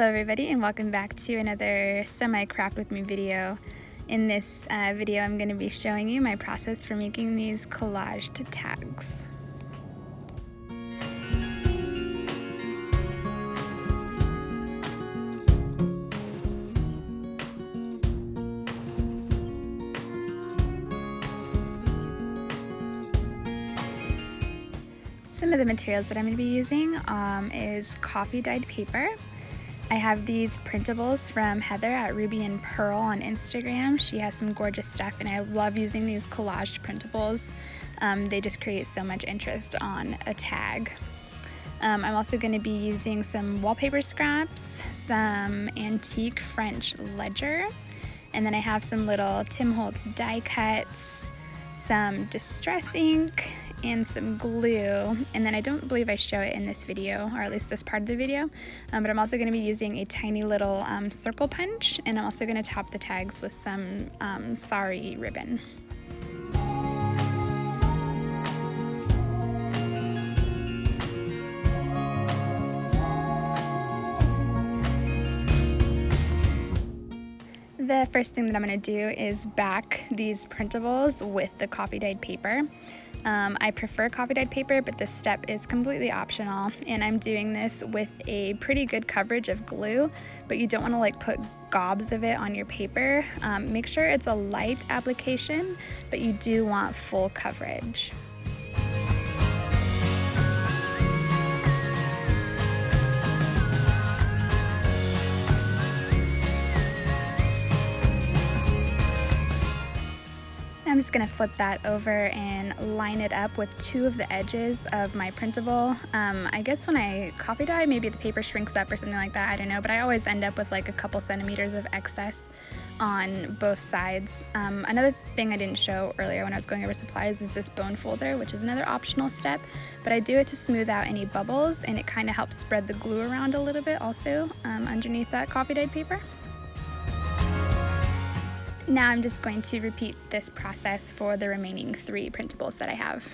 Hello everybody and welcome back to another semi-craft with me video. In this video I'm going to be showing you my process for making these collaged tags. Some of the materials that I'm going to be using is coffee dyed paper. I have these printables from Heather at Ruby and Pearl on Instagram. She has some gorgeous stuff and I love using these collaged printables. They just create so much interest on a tag. I'm also going to be using some wallpaper scraps, some antique French ledger, and then I have some little Tim Holtz die cuts, some distress ink, and some glue, and then I don't believe I show it in this video, or at least this part of the video, but I'm also going to be using a tiny little circle punch, and I'm also going to top the tags with some sari ribbon. The first thing that I'm going to do is back these printables with the coffee dyed paper. I prefer coffee dyed paper, but this step is completely optional, and I'm doing this with a pretty good coverage of glue, but you don't want to like put gobs of it on your paper. Make sure it's a light application, but you do want full coverage. I'm just going to flip that over and line it up with two of the edges of my printable. I guess when I coffee dye, maybe the paper shrinks up or something like that, I don't know, but I always end up with like a couple centimeters of excess on both sides. Another thing I didn't show earlier when I was going over supplies is this bone folder, which is another optional step, but I do it to smooth out any bubbles, and it kind of helps spread the glue around a little bit also underneath that coffee dyed paper. Now I'm just going to repeat this process for the remaining 3 printables that I have.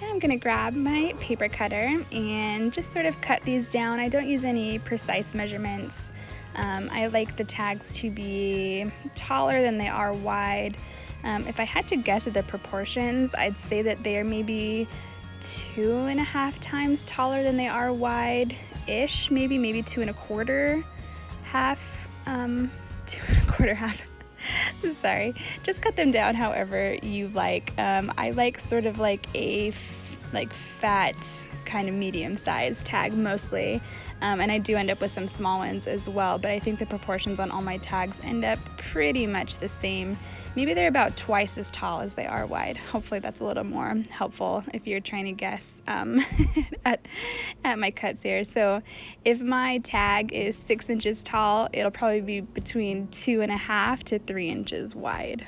I'm going to grab my paper cutter and just sort of cut these down. I don't use any precise measurements. I like the tags to be taller than they are wide. If I had to guess at the proportions, I'd say that they are maybe 2.5 times taller than they are wide-ish, maybe 2.25 half, 2.25 half. Sorry, just cut them down however you like. I like sort of like a like fat kind of medium sized tag mostly, and I do end up with some small ones as well, but I think the proportions on all my tags end up pretty much the same. Maybe they're about twice as tall as they are wide. Hopefully that's a little more helpful if you're trying to guess at my cuts here. So if my tag is 6 inches tall, it'll probably be between 2.5 to 3 inches wide.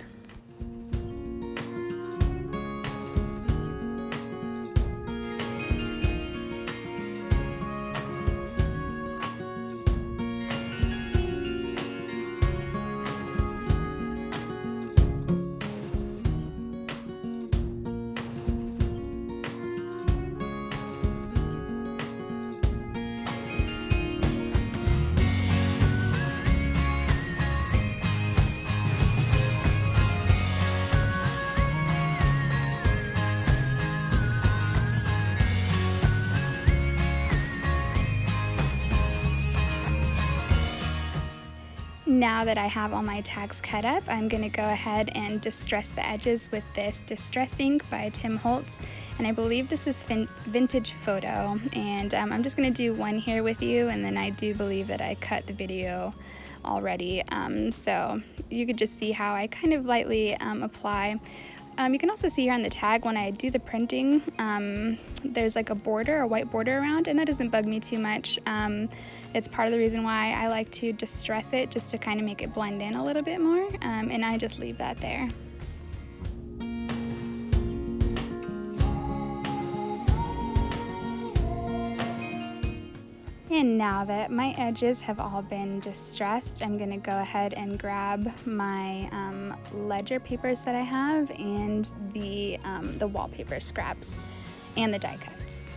Now that I have all my tags cut up, I'm going to go ahead and distress the edges with this Distress Ink by Tim Holtz, and I believe this is Vintage Photo, and I'm just going to do one here with you, and then I do believe that I cut the video already, so you could just see how I kind of lightly apply. You can also see here on the tag when I do the printing, there's like a border, a white border around, and that doesn't bug me too much. It's part of the reason why I like to distress it, just to kind of make it blend in a little bit more, and I just leave that there. And now that my edges have all been distressed, I'm going to go ahead and grab my ledger papers that I have and the wallpaper scraps and the die cuts.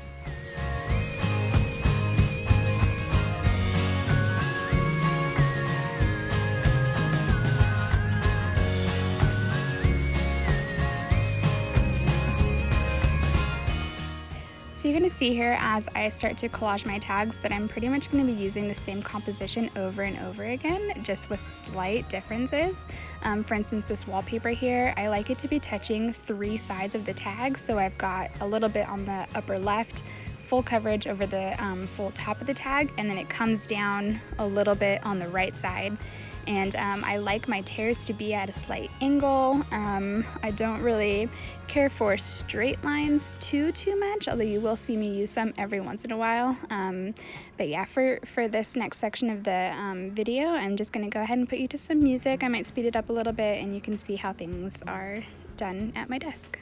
So you're going to see here as I start to collage my tags that I'm pretty much going to be using the same composition over and over again, just with slight differences. For instance, this wallpaper here, I like it to be touching 3 sides of the tag, so I've got a little bit on the upper left, full coverage over the full top of the tag, and then it comes down a little bit on the right side. And I like my tears to be at a slight angle. I don't really care for straight lines too much, although you will see me use some every once in a while. But yeah, for this next section of the video, I'm just gonna go ahead and put you to some music. I might speed it up a little bit and you can see how things are done at my desk.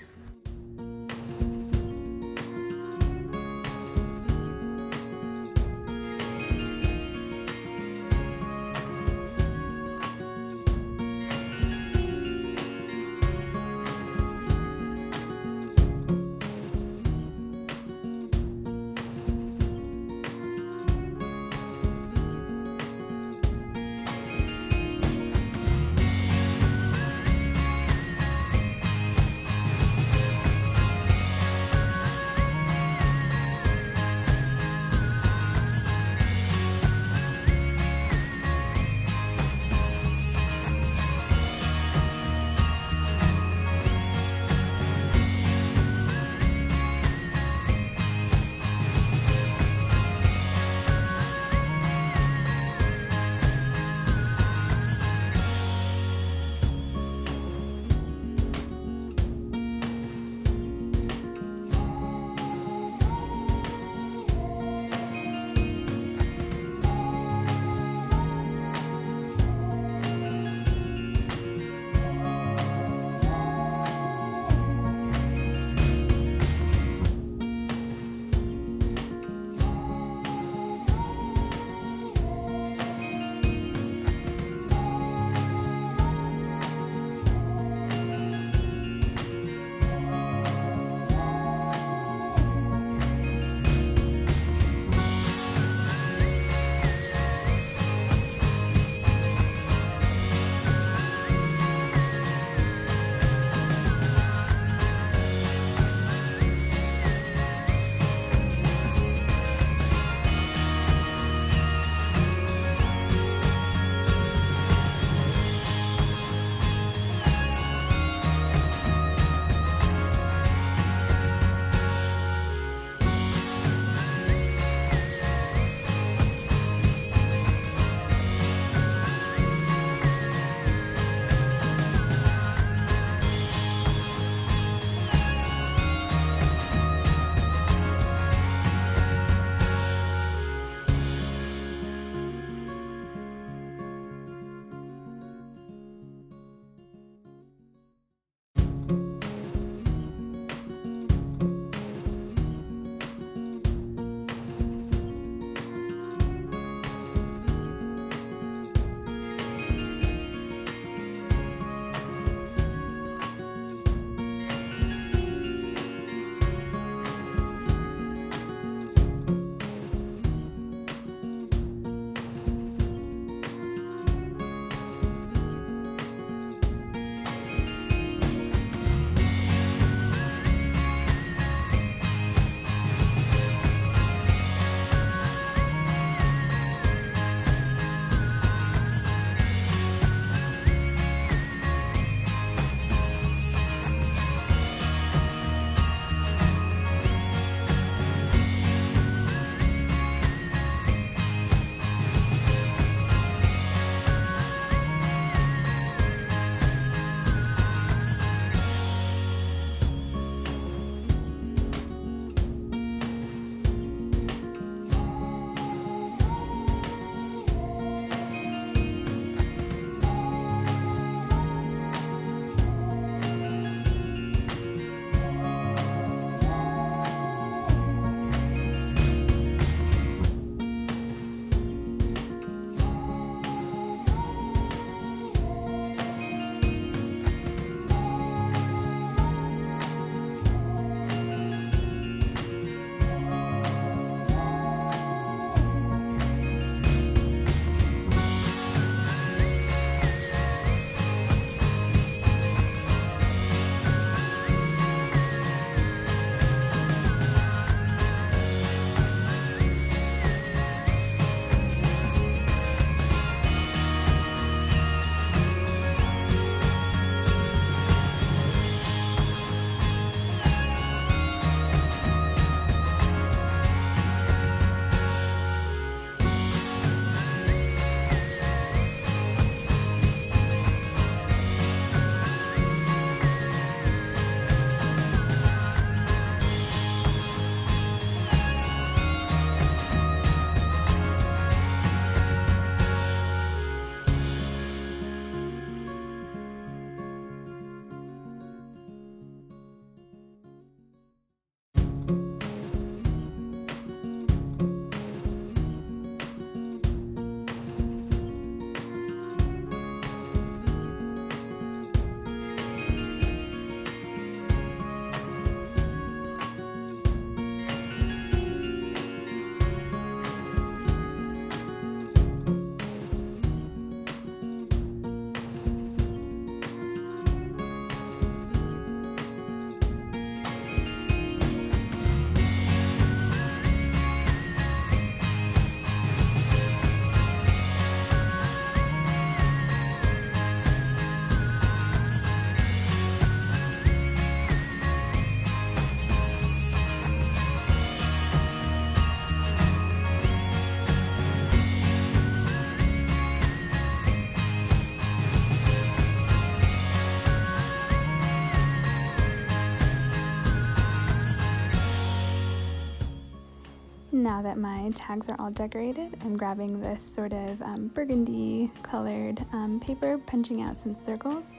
Now that my tags are all decorated, I'm grabbing this sort of burgundy colored paper, punching out some circles,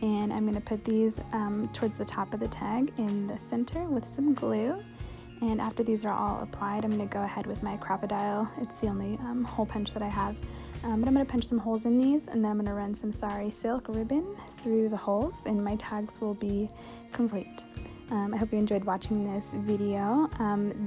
and I'm going to put these towards the top of the tag in the center with some glue. And after these are all applied, I'm going to go ahead with my crocodile. It's the only hole punch that I have. But I'm going to punch some holes in these, and then I'm going to run some sari silk ribbon through the holes, and my tags will be complete. I hope you enjoyed watching this video.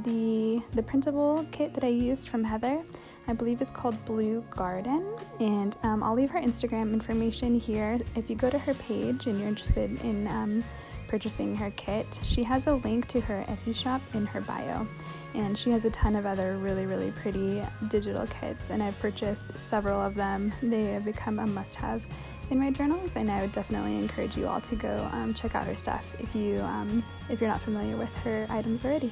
The printable kit that I used from Heather, I believe it's called Blue Garden, and I'll leave her Instagram information here. If you go to her page and you're interested in purchasing her kit, she has a link to her Etsy shop in her bio, and she has a ton of other really pretty digital kits, and I've purchased several of them. They have become a must-have in my journals, and I would definitely encourage you all to go check out her stuff if you're not familiar with her items already.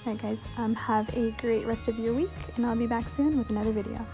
Alright guys, have a great rest of your week, and I'll be back soon with another video.